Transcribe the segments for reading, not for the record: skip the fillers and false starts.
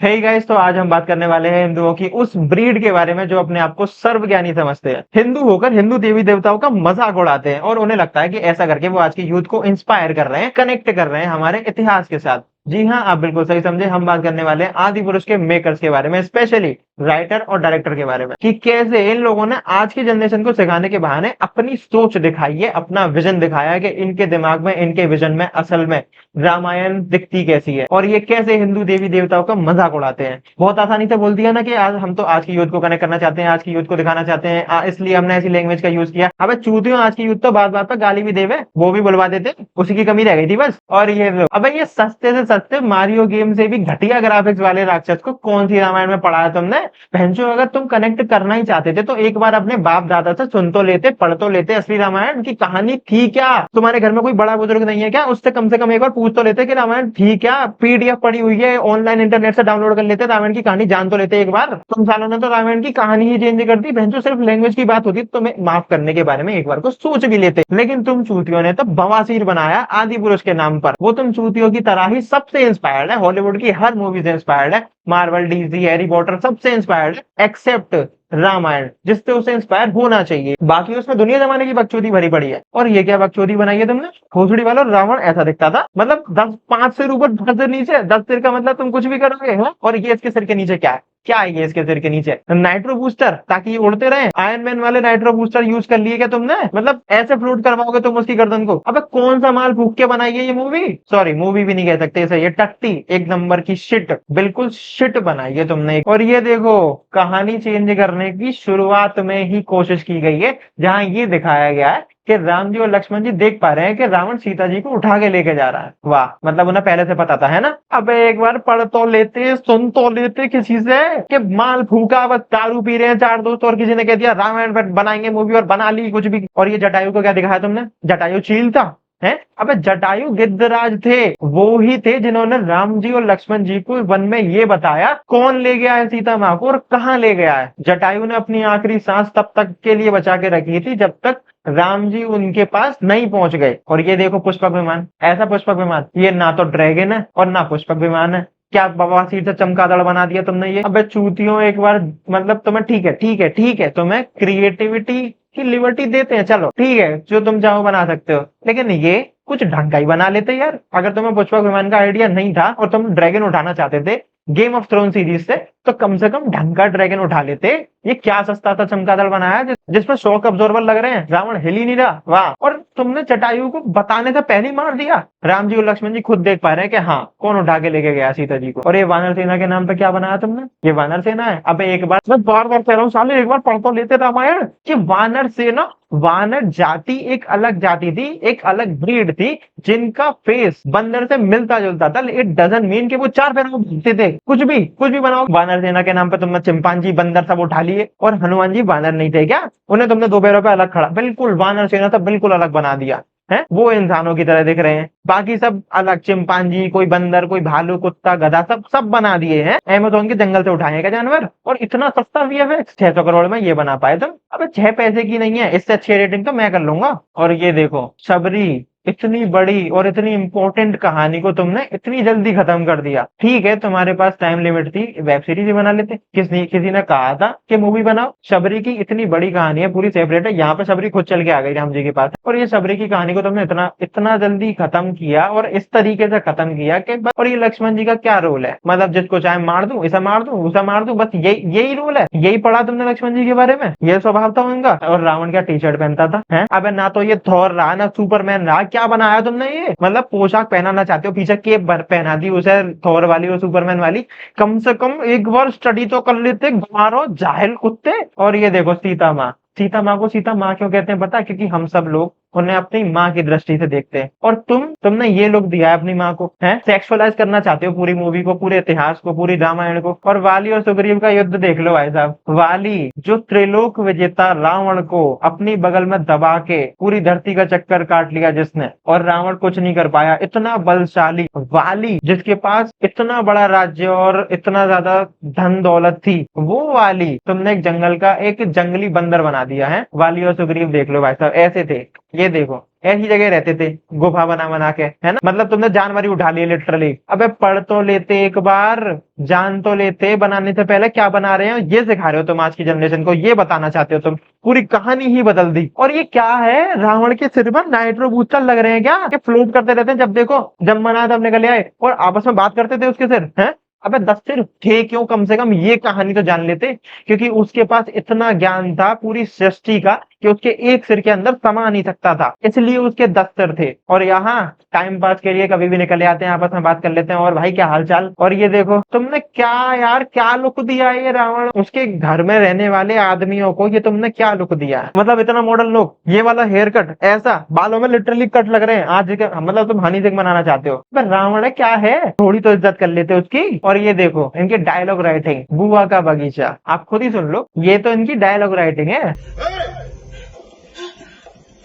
Hey guys, तो आज हम बात करने वाले हैं हिंदुओं की उस ब्रीड के बारे में जो अपने आप को सर्वज्ञानी समझते हैं। हिंदू होकर हिंदू देवी देवताओं का मजाक उड़ाते हैं और उन्हें लगता है कि ऐसा करके वो आज की यूथ को इंस्पायर कर रहे हैं, कनेक्ट कर रहे हैं हमारे इतिहास के साथ। जी हाँ, आप बिल्कुल सही समझे। हम बात करने वाले हैं आदि पुरुष के मेकर्स के बारे में, स्पेशली राइटर और डायरेक्टर के बारे में, कि कैसे इन लोगों ने आज की जनरेशन को सिखाने के बहाने अपनी सोच दिखाई है, अपना विजन दिखाया है कि इनके दिमाग में, इनके विजन में असल में रामायण दिखती कैसी है और ये कैसे हिंदू देवी देवताओं का मजाक उड़ाते हैं। बहुत आसानी से बोल दिया ना कि आज हम तो आज की यूथ को कनेक्ट करना चाहते हैं, आज की यूथ को दिखाना चाहते हैं, इसलिए हमने ऐसी लैंग्वेज का यूज किया। अबे चूतियों, आज की यूथ तो बात बात पर गाली भी देवे, वो भी बुलवा देते, उसी की कमी रह गई थी बस। और ये लो, अबे ये सस्ते से सस्ते मारियो गेम से भी घटिया ग्राफिक्स वाले राक्षस को कौन सी रामायण में पढ़ाया तुमने? भैंसो, अगर तुम कनेक्ट करना ही चाहते थे तो एक बार अपने बाप दादा से सुन तो लेते, पढ़ तो लेते असली रामायण की कहानी थी क्या। तुम्हारे घर में कोई बड़ा बुजुर्ग नहीं है क्या? उससे कम से कम एक बार पूछ तो लेते कि रामायण थी क्या। पीडीएफ पड़ी हुई है, ऑनलाइन इंटरनेट से डाउनलोड कर लेते, रामायण की कहानी जान तो लेते एक बार। तुम सालों ने तो रामायण की कहानी ही चेंज कर दी। भैंसो, सिर्फ लैंग्वेज की बात होती तो तुम्हें माफ करने के बारे में एक बार को सोच भी लेते, लेकिन तुम चूतियों ने तो बवासीर बनाया आदि पुरुष के नाम पर। वो तुम चूतियों की तरह ही सबसे इंस्पायर्ड है, हॉलीवुड की हर मूवी से इंस्पायर्ड है, मार्वल, डीसी, हैरी पॉटर सबसे इंस्पायर्ड है एक्सेप्ट रामायण, जिससे उसे इंस्पायर होना चाहिए। बाकी उसमें दुनिया जमाने की बकचोदी भरी पड़ी है। और ये क्या बकचोदी बनाई है तुमने? भोसड़ी वाला रावण ऐसा दिखता था, मतलब 10 5 सिर ऊपर 10 सिर नीचे, 10 सिर का मतलब तुम कुछ भी करोगे है? और ये इसके सिर के नीचे क्या है? क्या है ये इसके सिर के नीचे? नाइट्रो बूस्टर, ताकि ये उड़ते रहे। आयरन मैन वाले नाइट्रो बूस्टर यूज कर लिए क्या तुमने? मतलब ऐसे फ्लोट करवाओगे तुम उसकी गर्दन को? अबे कौन सा माल फूक के बनाई है ये मूवी? सॉरी, मूवी भी नहीं कह सकते इसे, ये टट्टी एक नंबर की शिट, बिल्कुल शिट बनाई है तुमने। और ये देखो, कहानी चेंज करने की शुरुआत में ही कोशिश की गई है, जहां ये दिखाया गया है कि राम जी और लक्ष्मण जी देख पा रहे हैं कि रावण सीता जी को उठा के लेके जा रहा है। वाह, मतलब उन्हें पहले से पता था, है ना? अब एक बार पढ़ तो लेते, सुन तो लेते किसी से कि माल फूका, बस दारू पी रहे हैं चार दोस्त, और किसी ने कह दिया रामायण पर बनाएंगे मूवी, और बना ली कुछ भी। और ये जटायु को क्या दिखाया तुमने? जटायु चील था है? अबे जटायु गिद्धराज थे, वो ही थे जिन्होंने राम जी और लक्ष्मण जी को वन में ये बताया कौन ले गया है सीता माँ को और कहाँ ले गया है। जटायु ने अपनी आखिरी सांस तब तक के लिए बचा के रखी थी जब तक राम जी उनके पास नहीं पहुंच गए। और ये देखो पुष्पक विमान, ऐसा पुष्पक विमान, ये ना तो ड्रैगन है और ना पुष्पक विमान है। क्या बवासीर से चमगादड़ बना दिया तुमने ये? अबे चूतियों, एक बार मतलब तुम्हें ठीक है, ठीक है, ठीक है, तुम्हें क्रिएटिविटी की लिबर्टी देते हैं, चलो ठीक है, जो तुम चाहो बना सकते हो, लेकिन ये कुछ ढंग का ही बना लेते यार। अगर तुम्हें पुष्पक विमान का आइडिया नहीं था और तुम ड्रैगन उठाना चाहते थे गेम ऑफ थ्रोन सीरीज से, तो कम से कम ढंग का ड्रैगन उठा लेते। ये क्या सस्ता सा चमगादड़ बनाया जिसमें शॉक अब्जॉर्बर लग रहे हैं, रावण हिल ही नहीं रहा। वाह, और तुमने जटायु को बताने से पहले ही मार दिया। राम जी और लक्ष्मण जी खुद देख पा रहे हैं कि हाँ, कौन उठा के लेके गया सीता जी को। और ये वानर सेना के नाम पे क्या बनाया तुमने? ये वानर सेना है। अब एक बार, मैं बार बार कह रहा हूँ साले, एक बार पढ़ तो लेते रामायण कि वानर सेना, वानर जाति एक अलग जाति थी, एक अलग ब्रीड थी, जिनका फेस बंदर से मिलता जुलता था। इट डजंट मीन कि वो चार पैरों में घूमते थे। कुछ भी बनाओ। वानर सेना के नाम पे तुमने चिंपांजी, बंदर सब उठा लिए, और हनुमान जी वानर नहीं थे क्या? उन्हें तुमने दो पैरों पे अलग खड़ा, बिल्कुल वानर सेना तो बिल्कुल अलग बना दिया है। वो इंसानों की तरह दिख रहे हैं, बाकी सब अलग, चिंपांजी, कोई बंदर, कोई भालू, कुत्ता, गधा, सब सब बना दिए हैं। अमेज़न के जंगल से उठाए हैं क्या जानवर? और इतना सस्ता वीएफएक्स, 600 करोड़ में ये बना पाए तुम? अबे 6 पैसे की नहीं है, इससे अच्छी रेटिंग तो मैं कर लूंगा। और ये देखो, शबरी, इतनी बड़ी और इतनी इंपॉर्टेंट कहानी को तुमने इतनी जल्दी खत्म कर दिया। ठीक है, तुम्हारे पास टाइम लिमिट थी, वेब सीरीज ही बना लेते। किसी ने कहा था कि मूवी बनाओ। शबरी की इतनी बड़ी कहानी है, पूरी सेपरेट है, यहाँ पे शबरी खुद चल के आ गई राम जी के पास, और ये शबरी की कहानी को तुमने इतना इतना जल्दी खत्म किया और इस तरीके से खत्म किया कि बस। और ये लक्ष्मण जी का क्या रोल है? मतलब जिसको चाहे मार दूं, इसे मार दूं, उसे मार दूं, बस यही रोल है? यही पढ़ा तुमने लक्ष्मण जी के बारे में? ये स्वभाव था उनका? और रावण क्या टी शर्ट पहनता था है? अबे ना तो ये थॉर रहा ना सुपरमैन रहा, क्या बनाया तुमने ये? मतलब पोशाक पहनाना चाहते हो, पीछे केप पहना दी उसे, थॉर वाली और सुपरमैन वाली। कम से कम एक बार स्टडी तो कर लेते, मारो जाहिल कुत्ते। और ये देखो सीता माँ, सीता माँ को सीता माँ क्यों कहते हैं पता है? क्योंकि हम सब लोग उन्हें अपनी माँ की दृष्टि से देखते हैं। और तुमने ये लोग दिया है अपनी माँ को, है सेक्सुअलाइज करना चाहते हो पूरी मूवी को, पूरे इतिहास को, पूरी रामायण को। और वाली और सुग्रीव का युद्ध देख लो भाई साहब। वाली जो त्रिलोक विजेता रावण को अपनी बगल में दबा के पूरी धरती का चक्कर काट लिया जिसने, और रावण कुछ नहीं कर पाया, इतना बलशाली वाली, जिसके पास इतना बड़ा राज्य और इतना ज्यादा धन दौलत थी, वो वाली तुमने एक जंगल का एक जंगली बंदर बना दिया है। वाली और सुग्रीव देख लो भाई साहब, ऐसे थे। ये देखो ऐसी जगह रहते थे, गुफा बना बना के, है ना। मतलब तुमने जानवर ही उठा लिए लिटरली। अबे पढ़ तो लेते एक बार, जान तो लेते बनाने से पहले क्या बना रहे हो, ये सिखा रहे हो तुम आज की जनरेशन को, ये बताना चाहते हो तुम। पूरी कहानी ही बदल दी। और ये क्या है, रावण के सिर पर नाइट्रो बूस्टर लग रहे हैं क्या, कि फ्लोट करते रहते हैं, जब देखो जब मना तब निकल आए, और आपस में बात करते थे उसके सिर, हैं। अबे 10 सिर थे क्यों, कम से कम ये कहानी तो जान लेते। क्योंकि उसके पास इतना ज्ञान था पूरी सृष्टि का कि उसके एक सिर के अंदर समा नहीं सकता था, इसलिए उसके 10 सिर थे। और यहाँ टाइम पास के लिए कभी भी निकल आते हैं, आपस में बात कर लेते हैं, और भाई क्या हाल चाल। और ये देखो तुमने क्या यार, क्या लुक दिया है ये रावण, उसके घर में रहने वाले आदमियों को ये तुमने क्या लुक दिया है। मतलब इतना मॉडर्न लुक, ये वाला हेयर कट, ऐसा बालों में लिटरली कट लग रहे हैं आज के, मतलब तुम हनी सिंह बनाना चाहते हो। पर रावण है क्या है, थोड़ी तो इज्जत कर लेते उसकी। और ये देखो इनके डायलॉग राइटिंग, बुआ का बगीचा, आप खुद ही सुन लो, ये तो इनकी डायलॉग राइटिंग है।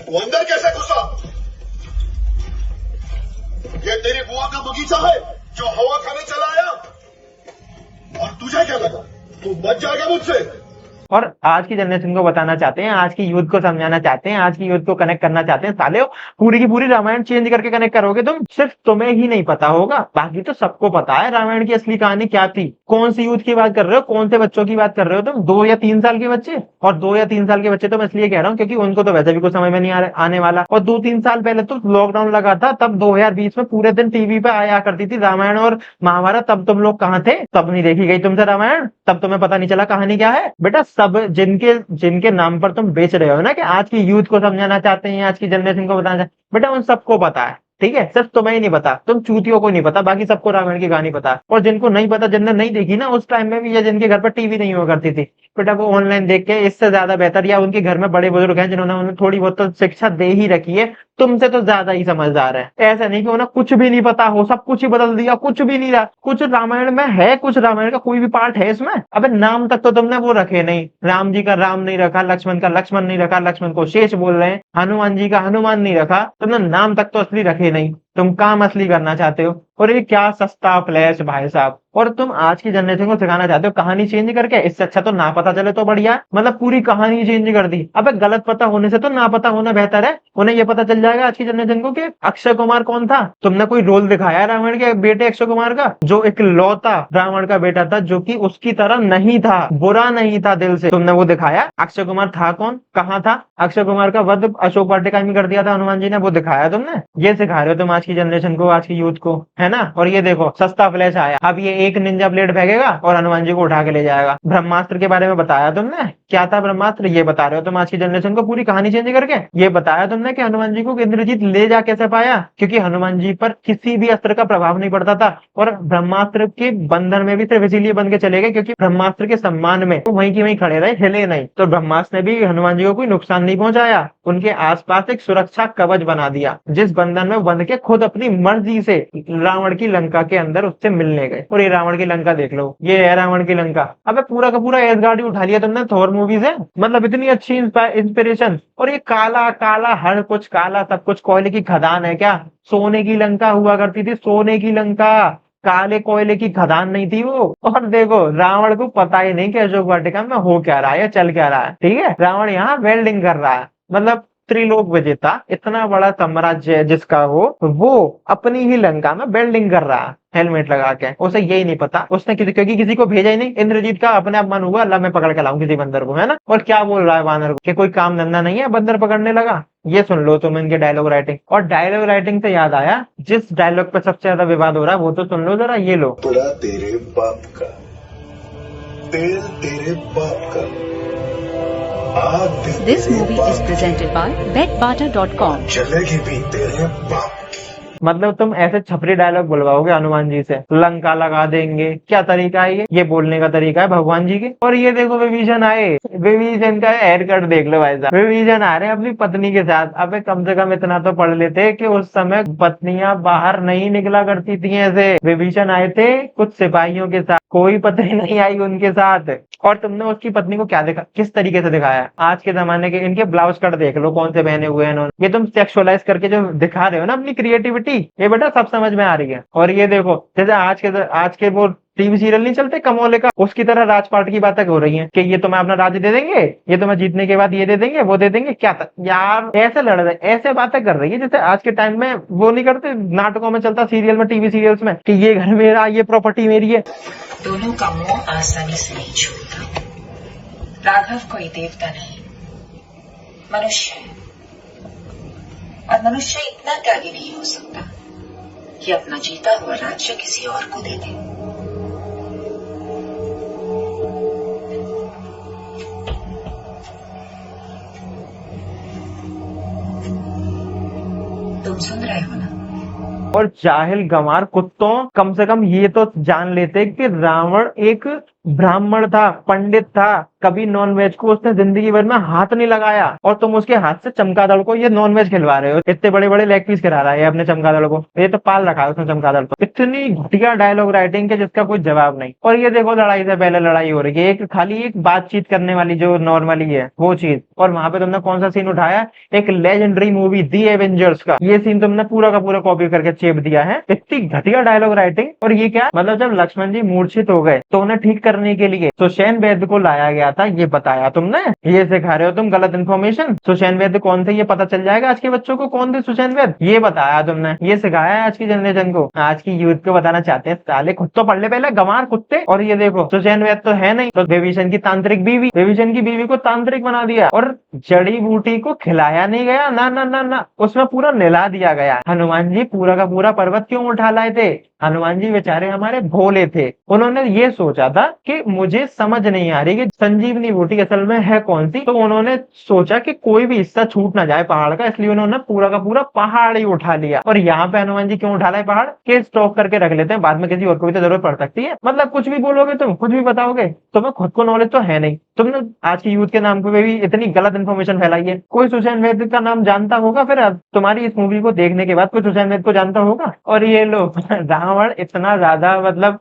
वो अंदर कैसे घुसा? ये तेरी बुआ का बगीचा है जो हवा खाने चला आया? और तुझे क्या लगा तू बच जाएगा मुझसे? और आज की जनरेशन को बताना चाहते हैं, आज की यूथ को समझाना चाहते हैं, आज की यूथ को कनेक्ट करना चाहते हैं। साले पूरी की पूरी रामायण चेंज करके कनेक्ट करोगे तुम, सिर्फ तुम्हें ही नहीं पता होगा, बाकी तो सबको पता है रामायण की असली कहानी क्या थी। कौन सी यूथ की बात कर रहे हो, कौन से बच्चों की बात कर रहे हो तुम, 2 या 3 साल के बच्चे। और 2 या 3 साल के बच्चे तो मैं इसलिए कह रहा हूँ क्योंकि उनको तो वैसे भी कुछ समझ में नहीं आने वाला। और 2-3 साल पहले तो लॉकडाउन लगा था, तब 2020 में पूरे दिन टीवी पे आया करती थी रामायण और महाभारत, तब तुम लोग कहाँ थे, तब नहीं देखी गई तुमसे रामायण, तब तुम्हें पता नहीं चला कहानी क्या है। बेटा सब जिनके जिनके नाम पर तुम बेच रहे हो ना कि आज की यूथ को समझाना चाहते हैं, आज की जनरेशन को बताना चाहते हैं, बेटा उन सबको पता है, ठीक है। सिर्फ तुम्हें ही नहीं पता, तुम चूतियों को नहीं पता, बाकी सबको रामायण की कहानी पता है। और जिनको नहीं पता, जिनने नहीं देखी ना उस टाइम में भी, या जिनके घर पर टीवी नहीं हुआ करती थी, बेटा वो ऑनलाइन देख के इससे ज्यादा बेहतर, या उनके घर में बड़े बुजुर्ग हैं जिन्होंने उन्हें थोड़ी बहुत तो शिक्षा दे ही रखी है, तुमसे तो ज्यादा ही समझदार है। ऐसा नहीं कि उन्हें कुछ भी नहीं पता हो, सब कुछ ही बदल दिया, कुछ भी नहीं रहा। कुछ रामायण में है, कुछ रामायण का कोई भी पार्ट है इसमें। अबे नाम तक तो तुमने वो रखे नहीं, राम जी का राम नहीं रखा, लक्ष्मण का लक्ष्मण नहीं रखा, लक्ष्मण को शेष बोल रहे हैं, हनुमान जी का हनुमान नहीं रखा, तुमने नाम तक तो असली रखे नहीं। तुम काम असली करना चाहते हो, और ये क्या सस्ता फ्लैश भाई साहब। और तुम आज की जनरेशन को सिखाना चाहते हो कहानी चेंज करके, इससे अच्छा तो ना पता चले तो बढ़िया। मतलब पूरी कहानी चेंज कर दी। अबे गलत पता होने से तो ना पता होना बेहतर है। उन्हें ये पता चल जाएगा आज की जनरेशन को कि अक्षय कुमार कौन था। तुमने कोई रोल दिखाया रावण के बेटे अक्षय कुमार का, जो एक लौता रावण का बेटा था, जो कि उसकी तरह नहीं था, बुरा नहीं था दिल से, तुमने वो दिखाया। अक्षय कुमार था कौन, कहाँ था? अक्षय कुमार का वध अशोक वाटिका में कर दिया था हनुमान जी ने, वो दिखाया तुमने। ये सिखा रहे हो तुम आज की जनरेशन को, आज की यूथ को, है ना। और ये देखो सस्ता फ्लैश आया, अब ये एक निंजा ब्लेड फेंकेगा और हनुमान जी को उठा के ले जाएगा। ब्रह्मास्त्र के बारे में बताया तुमने, क्या था ब्रह्मास्त्र, ये बता रहे हो तुम आज की जनरेशन को पूरी कहानी चेंज करके। ये बताया तुमने कि हनुमान जी को इंद्रजीत ले जा कैसे पाया, क्योंकि हनुमान जी पर किसी भी अस्त्र का प्रभाव नहीं पड़ता था, और ब्रह्मास्त्र के बंधन में भी सिर्फ इसीलिए बन के चले गए क्योंकि ब्रह्मास्त्र के सम्मान में वो वहीं की वहीं खड़े रहे, हिले नहीं। तो ब्रह्मास्त्र ने भी हनुमान जी को कोई नुकसान नहीं पहुंचाया, उनके आसपास एक सुरक्षा कवच बना दिया, जिस बंधन में बंध के खुद अपनी मर्जी से रावण की लंका के अंदर उससे मिलने गए। और ये रावण की लंका देख लो, ये है रावण की लंका। अबे पूरा का पूरा एसगार्ड उठा लिया तुमने थॉर मूवी से, मतलब इतनी अच्छी इंस्पिरेशन। और ये काला काला, हर कुछ काला, सब कुछ कोयले की खदान है क्या? सोने की लंका हुआ करती थी, सोने की लंका, काले कोयले की खदान नहीं थी वो। और देखो रावण को पता ही नहीं कि अशोक वाटिका में हो क्या रहा है, चल क्या रहा है, ठीक है। रावण यहाँ वेल्डिंग कर रहा है, मतलब त्रिलोक विजेता, इतना बड़ा साम्राज्य है जिसका वो अपनी ही लंका में बिल्डिंग कर रहा है हेलमेट लगा के। उसे यही नहीं पता, उसने क्योंकि किसी को भेजा ही नहीं। इंद्रजीत का अपने आप मन हुआ, अल्लाह मैं पकड़ के लाऊं किसी बंदर को, है ना। और क्या बोल रहा है वानर को कि कोई काम धंधा नहीं है, बंदर पकड़ने लगा। ये सुन लो तुम इनके डायलॉग राइटिंग। और डायलॉग राइटिंग से याद आया, जिस डायलॉग पे सबसे ज्यादा विवाद हो रहा है वो तो सुन लो जरा, ये लो। पड़ा तेरे बाप का, तेल तेरे बाप का। This movie is presented by betbarter.com. चलेगी भी तेरे बाप की। मतलब तुम ऐसे छपरी डायलॉग बुलवाओगे हनुमान जी से, लंका लगा देंगे, क्या तरीका है ये बोलने का तरीका है भगवान जी के। और ये देखो विभीषण आए, विभीषण का हेयर कट देख लो भाई साहब, विभीषण आ रहे हैं अपनी पत्नी के साथ। अबे कम से कम इतना तो पढ़ लेते कि उस समय पत्नियां बाहर नहीं निकला करती थी ऐसे। विभीषण आए थे कुछ सिपाहियों के साथ, कोई पत्नी नहीं आई उनके साथ। और तुमने उसकी पत्नी को क्या देखा, किस तरीके से दिखाया। आज के जमाने के इनके ब्लाउज कट देख लो कौन से पहने हुए हैं इन्होंने। ये तुम सेक्सुअलाइज करके जो दिखा रहे हो ना अपनी क्रिएटिविटी, ये बेटा सब समझ में आ रही है। और ये देखो जैसे आज के वो टीवी सीरियल नहीं चलते कमोले का, उसकी तरह राजपाट की बातें हो रही हैं कि ये तुम्हें अपना राज्य दे देंगे, ये तुम्हें जीतने के बाद ये दे देंगे, वो दे देंगे, क्या था यार, ऐसे लड़ रहे, ऐसे बातें कर रही है जैसे आज के टाइम में वो नहीं करते नाटकों में चलता, सीरियल में, टीवी सीरियल्स में, कि ये घर मेरा, ये प्रॉपर्टी मेरी है। दोनों का मोह आसानी से नहीं छूटता। राघव कोई देवता नहीं, मनुष्य है, और मनुष्य इतना त्यागी नहीं हो सकता कि अपना जीता हुआ राज्य किसी और को दे दे। तुम सुन रहे हो ना? और जाहिल गंवार कुत्तों, कम से कम ये तो जान लेते कि रावण एक ब्राह्मण था, पंडित था, कभी नॉनवेज को उसने जिंदगी भर में हाथ नहीं लगाया, और तुम उसके हाथ से चमगादड़ को ये नॉनवेज खिलवा रहे हो, इतने बड़े बड़े लेग पीस खिला रहा है अपने चमगादड़ को, ये तो पाल रखा है उसने चमगादड़ को। इतनी घटिया डायलॉग राइटिंग के जिसका कोई जवाब नहीं। और ये देखो लड़ाई से पहले लड़ाई हो रही है, एक खाली एक बातचीत करने वाली जो नॉर्मली है वो चीज, और वहां पे तुमने कौन सा सीन उठाया, एक लेजेंडरी मूवी दी एवेंजर्स का ये सीन तुमने पूरा का पूरा कॉपी करके चेप दिया है। इतनी घटिया डायलॉग राइटिंग। और ये क्या मतलब, जब लक्ष्मण जी मूर्छित हो गए तो उन्हें ठीक करने के लिए सुषेण वैद्य को लाया गया था, ये बताया तुमने, ये सिखा रहे हो तुम गलत इन्फॉर्मेशन। सुषेण वैद्य कौन थे ये पता चल जाएगा आज के बच्चों को, कौन थे सुषेण वैद्य, ये बताया तुमने, ये सिखाया है आज की जनरेशन को, आज की यूथ को बताना चाहते हैं। साले खुद तो पढ़ ले पहले गंवार कुत्ते। और ये देखो सुषेण वैद्य तो है नहीं, तो विभीषण की तांत्रिक बीवी, विभीषण की बीवी को तांत्रिक बना दिया, और जड़ी बूटी को खिलाया नहीं गया, ना ना ना ना, उसमें पूरा नहला दिया गया। हनुमान जी पूरा का पूरा पर्वत क्यों उठा लाए थे? हनुमान जी बेचारे हमारे भोले थे, उन्होंने ये सोचा था कि मुझे समझ नहीं आ रही कि संजीवनी बूटी असल में है कौन सी, तो उन्होंने सोचा कि कोई भी हिस्सा छूट ना जाए पहाड़ का, इसलिए उन्होंने पूरा का पूरा पहाड़ ही उठा लिया। और यहाँ पे हनुमान जी क्यों उठा लाए पहाड़, के स्टॉक करके रख लेते हैं, बाद में किसी और को भी तो जरूरत पड़ सकती है। मतलब कुछ भी बोलोगे तुम, कुछ भी बताओगे, तुम्हें खुद को नॉलेज तो है नहीं, तुमने आज की यूथ के नाम पे भी इतनी गलत इन्फॉर्मेशन फैलाई है। कोई सुषेण वैद्य का नाम जानता होगा फिर अब तुम्हारी इस मूवी को देखने के बाद, कोई सुषेण वैद्य को जानता होगा? और ये लोग रावण इतना ज्यादा, मतलब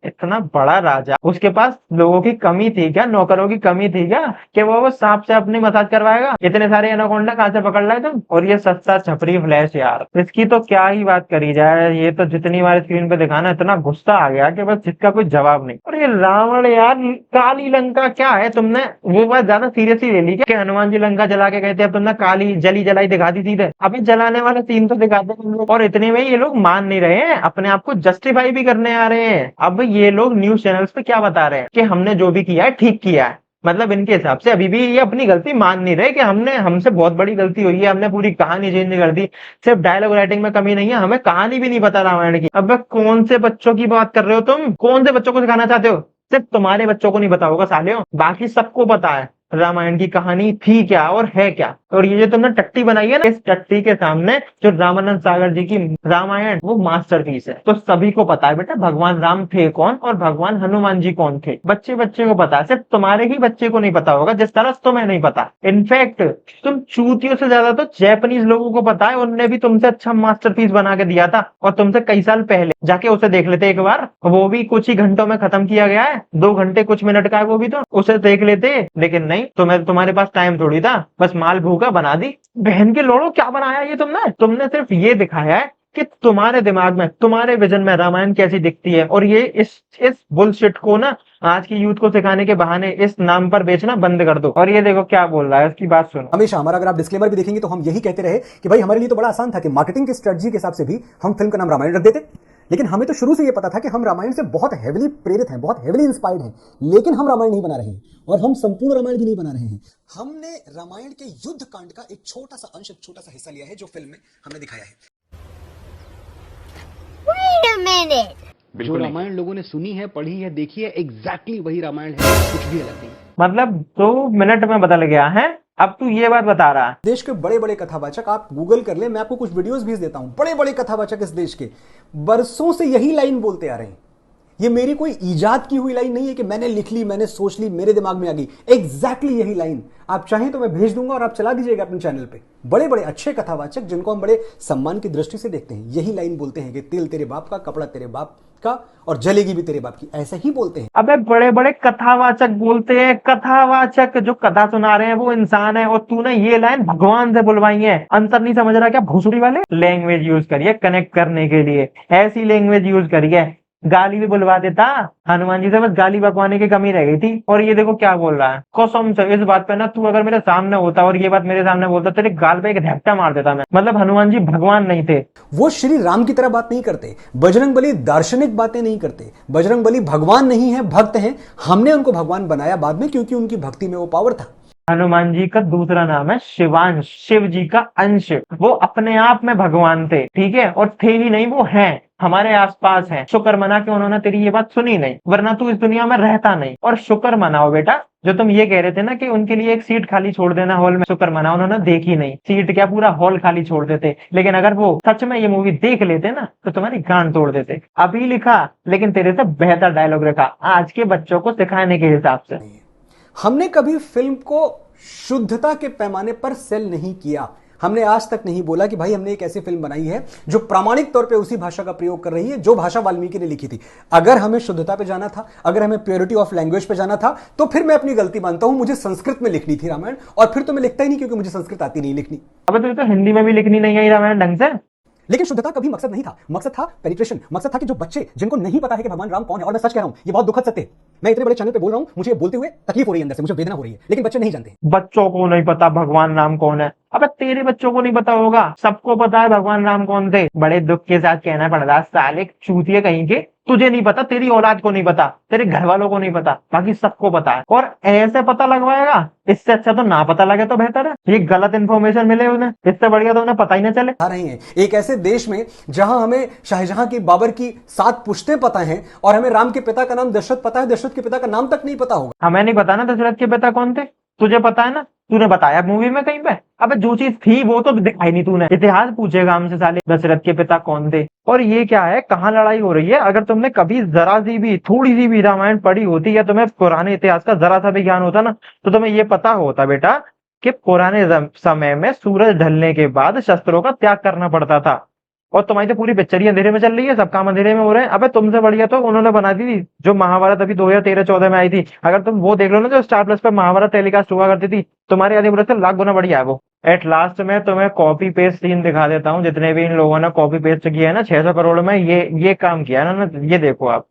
इतना बड़ा राजा, उसके पास लोगों की कमी थी क्या, नौकरों की कमी थी क्या कि वो सांप से अपनी मसाज करवाएगा? इतने सारे एनाकोंडा कहां से पकड़ लाए तुम? और ये सस्ता छपरी फ्लैश यार, इसकी तो क्या ही बात करी जाए, ये तो जितनी बार स्क्रीन पे दिखाना इतना गुस्सा आ गया कि बस जिसका कोई जवाब नहीं। और ये रावण यार, काली लंका क्या है, तुमने वो बात ज्यादा सीरियसली ले ली कि हनुमान जी लंका जला के गए थे, अब तुमने काली जली जलाई दिखा दी सीधे। अभी जलाने वाला सीन तो दिखाते तुम लोग, और इतने में ये लोग मान नहीं रहे हैं, अपने आप को जस्टिफाई भी करने आ रहे हैं। अब ये लोग न्यूज चैनल्स पे क्या बता रहे हैं कि हमने जो भी किया है ठीक किया है, मतलब इनके हिसाब से अभी भी ये अपनी गलती मान नहीं रहे कि हमसे बहुत बड़ी गलती हुई है, हमने पूरी कहानी चेंज कर दी। सिर्फ डायलॉग राइटिंग में कमी नहीं है, हमें कहानी भी नहीं पता रामायण की। अब कौन से बच्चों की बात कर रहे हो तुम, कौन से बच्चों को सिखाना चाहते हो? सिर्फ तुम्हारे बच्चों को नहीं पता होगा साले, बाकी सबको पता है रामायण की कहानी थी क्या और है क्या। और ये जो तुमने टट्टी बनाई है ना, इस टट्टी के सामने जो रामानंद सागर जी की रामायण वो मास्टरपीस है। तो सभी को पता है बेटा भगवान राम थे कौन और भगवान हनुमान जी कौन थे, बच्चे बच्चे को पता है, सिर्फ तुम्हारे ही बच्चे को नहीं पता होगा जिस तरह तुम्हें नहीं पता। इनफैक्ट तुम चूतियों से ज्यादा तो जैपनीज लोगों को पता है, उनने भी तुमसे अच्छा मास्टरपीस बना के दिया था, और तुमसे कई साल पहले जाके उसे देख लेते एक बार, वो भी कुछ ही घंटों में खत्म किया गया है, 2 घंटे कुछ मिनट का है वो भी, तो उसे देख लेते। लेकिन नहीं, तुम्हारे पास टाइम थोड़ी था, बस माल भूखा बना दी। बहन के लोड़ो क्या बनाया ये तुमने सिर्फ ये दिखाया है कि तुम्हारे दिमाग में, तुम्हारे विजन में रामायण कैसी दिखती है। और ये इस बुलशिट को ना आज की यूथ को सिखाने के बहाने इस नाम पर बेचना बंद कर दो। और ये देखो क्या बोल रहा है, इसकी बात सुनो। हमेशा हमारा अगर आप डिस्क्लेमर भी देखेंगे तो हम यही कहते रहे कि भाई हमारे लिए तो बड़ा आसान था कि मार्केटिंग की स्ट्रेटजी के हिसाब से भी हम फिल्म का नाम रामायण रख देते, लेकिन हमें तो शुरू से ये पता था कि हम रामायण से बहुत हेविली प्रेरित हैं, बहुत हेविली इंस्पायर्ड हैं, लेकिन हम रामायण नहीं बना रहे हैं, और हम संपूर्ण रामायण भी नहीं बना रहे हैं। हमने रामायण के युद्ध कांड का एक छोटा सा अंश, छोटा सा हिस्सा लिया है जो फिल्म में हमने दिखाया है। Wait a minute. जो रामायण लोगों ने सुनी है, पढ़ी है, देखी है, एग्जैक्टली वही रामायण है, कुछ भी अलग नहीं। मतलब 2 मिनट में बदल गया है। अब तू ये बात बता रहा है, देश के बड़े बड़े कथावाचक आप गूगल कर ले, मैं आपको कुछ वीडियोस भेज देता हूं, बड़े बड़े कथावाचक इस देश के बरसों से यही लाइन बोलते आ रहे हैं। ये मेरी कोई इजाद की हुई लाइन नहीं है कि मैंने लिख ली, मैंने सोच ली, मेरे दिमाग में आ गई, एग्जैक्टली यही लाइन। आप चाहें तो मैं भेज दूंगा और आप चला दीजिएगा अपने चैनल पे। बड़े बड़े अच्छे कथावाचक जिनको हम बड़े सम्मान की दृष्टि से देखते हैं, यही लाइन बोलते हैं कि तेल तेरे बाप का, कपड़ा तेरे बाप का, और जलेगी भी तेरे बाप की, ऐसे ही बोलते हैं। अबे बड़े बड़े कथावाचक बोलते हैं, कथावाचक जो कथा सुना रहे हैं वो इंसान है, और तूने ये लाइन भगवान से बुलवाई है। अंतर नहीं समझ रहा क्या भोसड़ी वाले? लैंग्वेज यूज करिए कनेक्ट करने के लिए, ऐसी लैंग्वेज यूज करिए गाली भी बुलवा देता। हनुमान जी से बस गाली बकवाने की कमी रह गई थी। और ये देखो क्या बोल रहा है, कसम से इस बात पे ना, तू अगर मेरे सामने होता और ये बात मेरे सामने बोलता, तेरे गाल पे एक झपटा मार देता मैं। मतलब हनुमान जी भगवान नहीं थे। वो श्री राम की तरह बात नहीं करते, बजरंगबली दार्शनिक बातें नहीं करते, बजरंगबली भगवान नहीं है, भक्त हैं। हमने उनको भगवान बनाया बाद में क्योंकि उनकी भक्ति में वो पावर था। हनुमान जी का दूसरा नाम है शिवांश, शिव जी का अंश। वो अपने आप में भगवान थे, ठीक है, और थे ही नहीं, वो हैं, हमारे आसपास हैं। शुक्र मना के उन्होंने तेरी ये बात सुनी नहीं, वरना तू इस दुनिया में रहता नहीं। और शुक्र मनाओ बेटा, जो तुम ये कह रहे थे ना कि उनके लिए एक सीट खाली छोड़ देना हॉल में, शुक्र मनाओ उन्होंने देखी नहीं। सीट क्या, पूरा हॉल खाली छोड़ देते। लेकिन अगर वो सच में ये मूवी देख लेते ना तो तुम्हारी गांड तोड़ देते। अभी लिखा, लेकिन तेरे से बेहतर डायलॉग रखा आज के बच्चों को सिखाने के हिसाब से। हमने कभी फिल्म को शुद्धता के पैमाने पर सेल नहीं किया। हमने आज तक नहीं बोला कि भाई हमने एक ऐसी फिल्म बनाई है जो प्रामाणिक तौर पे उसी भाषा का प्रयोग कर रही है जो भाषा वाल्मीकि ने लिखी थी। अगर हमें शुद्धता पे जाना था, अगर हमें प्योरिटी ऑफ लैंग्वेज पे जाना था, तो फिर मैं अपनी गलती मानता हूं, मुझे संस्कृत में लिखनी थी रामायण, और फिर तो मैं लिखता ही नहीं क्योंकि मुझे संस्कृत आती नहीं लिखनी। अब तो हिंदी में भी लिखनी नहीं आई रामायण ढंग से। लेकिन शुद्धता कभी मकसद नहीं था, मकसद था पेनिट्रेशन। मकसद था कि जो बच्चे जिनको नहीं पता है कि भगवान राम कौन है, और मैं सच कह रहा हूं, ये बहुत दुखद सत्य है, मैं इतने बड़े चैनल पे बोल रहा हूं, मुझे ये बोलते हुए तकलीफ हो रही है, अंदर से मुझे वेदना हो रही है, लेकिन बच्चे नहीं जानते। बच्चों को नहीं पता भगवान राम कौन है? अबे तेरे बच्चों को नहीं पता होगा, सबको पता है भगवान राम कौन थे। बड़े दुख के साथ कहना पड़ रहा, साले चूतिए कहीं के, तुझे नहीं पता, तेरी औलाद को नहीं पता, तेरे घर वालों को नहीं पता, बाकी सबको पता है। और ऐसे पता लगवाएगा, इससे अच्छा तो ना पता लगे तो बेहतर है। ये गलत इन्फॉर्मेशन मिले उन्हें, इससे बढ़िया तो उन्हें पता ही ना चले। आ रहे हैं एक ऐसे देश में जहां हमें शाहजहां की, बाबर की 7 पुश्तें पता हैं, और हमें राम के पिता का नाम दशरथ पता है, दशरथ के पिता का नाम तक नहीं पता होगा। हमें नहीं पता ना दशरथ के पिता कौन थे, तुझे पता है ना, तूने बताया मूवी में कहीं पे। अबे जो चीज थी वो तो दिखाई नहीं तूने। इतिहास पूछेगा हमसे साले, दशरथ के पिता कौन थे। और ये क्या है, कहाँ लड़ाई हो रही है? अगर तुमने कभी जरा सी भी, थोड़ी सी भी रामायण पढ़ी होती, या तुम्हें पुराने इतिहास का जरा सा भी ज्ञान होता ना, तो तुम्हें ये पता होता बेटा कि पुराने समय में सूरज ढलने के बाद शस्त्रों का त्याग करना पड़ता था। और तुम्हारी तो पूरी पिक्चर ही अंधेरे में चल रही है, सब काम अंधेरे में हो रहे हैं। अबे तुमसे बढ़िया तो उन्होंने बना दी थी जो महाभारत अभी 2013-14 में आई थी। अगर तुम वो देख लो ना, जो स्टार प्लस पे महाभारत टेलीकास्ट हुआ करती थी, तुम्हारी आदिपुरुष से लाख गुना बढ़िया है वो। एट लास्ट में तुम्हें कॉपी पेस्ट सीन दिखा देता हूँ, जितने भी इन लोगों ने कॉपी पेस्ट किया है ना 600 करोड़ में, ये काम किया है ना, ये देखो आप,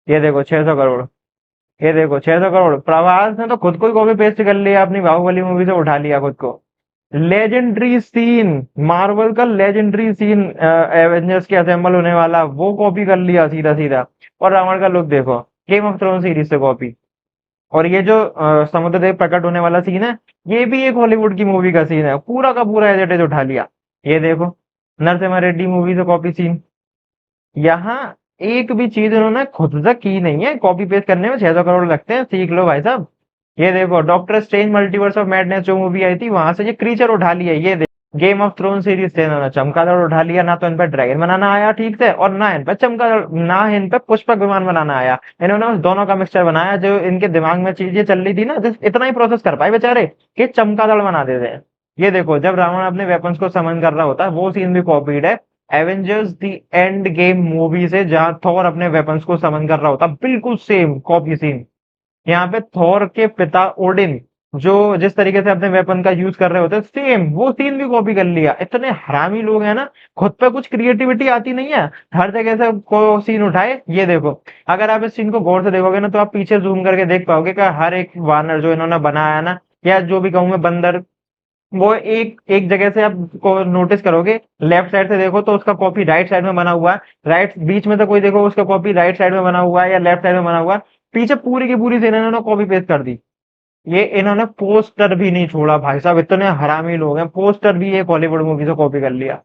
ये देखो 600 करोड़, ये देखो 600 करोड़। प्रभास ने तो खुद को ही कॉपी पेस्ट कर लिया, अपनी बाहुबली मूवी से उठा लिया खुद को। लेजेंडरी सीन, मार्वल का लेजेंडरी सीन, एवेंजर्स के असेंबल होने वाला, वो कॉपी कर लिया सीधा सीधा। और रावण का लुक देखो, गेम ऑफ थ्रोन सीरीज से कॉपी। और ये जो समुद्रदेव प्रकट होने वाला सीन है, ये भी एक हॉलीवुड की मूवी का सीन है, पूरा का पूरा एज इट इज उठा लिया। ये देखो नरसिम्हा रेड्डी मूवी से कॉपी सीन। यहाँ एक भी चीज उन्होंने खुद से की नहीं है, कॉपी पेस्ट करने में 600 करोड़ लगते हैं, सीख लो भाई साहब। ये देखो doctor strange multiverse of madness जो मूवी आई थी, वहां से ये क्रीचर उठा लिया। ये देखो गेम ऑफ थ्रोन सीरीज से इन्होंने चमगादड़ उठा लिया। ना तो इन पर ड्रैगन बनाना आया ठीक से, और ना इन पर चमगादड़, ना इन पर पुष्पक विमान बनाना आया। इन्होंने उस दोनों का मिक्सचर बनाया, जो इनके दिमाग में चीजें चल रही थी ना, इतना ही प्रोसेस कर पाए बेचारे कि चमगादड़ बना देते हैं। ये देखो जब रावण अपने वेपन्स को समन कर रहा होता है, वो सीन भी कॉपीड है एवेंजर्स दी एंड गेम मूवी से, जहां थॉर अपने वेपन्स को समन कर रहा होता, बिल्कुल सेम कॉपी सीन। यहाँ पे थॉर के पिता ओडिन जो जिस तरीके से अपने वेपन का यूज कर रहे होते, सेम वो सीन भी कॉपी कर लिया। इतने हरामी लोग हैं ना, खुद पे कुछ क्रिएटिविटी आती नहीं है, हर जगह से को सीन उठाए। ये देखो अगर आप इस सीन को गौर से देखोगे ना, तो आप पीछे जूम करके देख पाओगे कि हर एक वानर जो इन्होंने बनाया ना, या जो भी कहूँ मैं बंदर, वो एक एक जगह से आपको नोटिस करोगे, लेफ्ट साइड से देखो तो उसका कॉपी राइट साइड में बना हुआ है, राइट बीच में तो कोई देखो उसका कॉपी राइट साइड में बना हुआ है या लेफ्ट साइड में बना हुआ है, पीछे पूरी की पूरी सीन इन्होंने कॉपी पेस्ट कर दी। ये इन्होंने पोस्टर भी नहीं छोड़ा भाई साहब, इतने हरामी लोग हैं, पोस्टर भी एक हॉलीवुड मूवी से कॉपी कर लिया।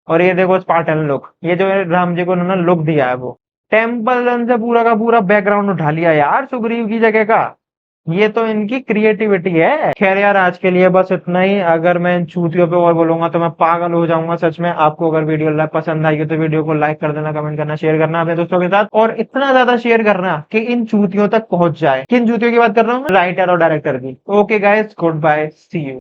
और ये देखो स्पार्टन लुक, ये जो राम जी को उन्होंने लुक दिया है, वो टेम्पल रन से पूरा का पूरा बैकग्राउंड उठा लिया यार, सुग्रीव की जगह का। ये तो इनकी क्रिएटिविटी है। खैर यार आज के लिए बस इतना ही। अगर मैं इन चूतियों पे और बोलूंगा तो मैं पागल हो जाऊंगा सच में। आपको अगर वीडियो पसंद आई तो वीडियो को लाइक कर देना, कमेंट करना, शेयर करना अपने दोस्तों के साथ, और इतना ज्यादा शेयर करना कि इन चूतियों तक पहुंच जाए। किन चूतियों की बात कर रहा हूँ? राइटर और डायरेक्टर की। Okay guys, goodbye, see you.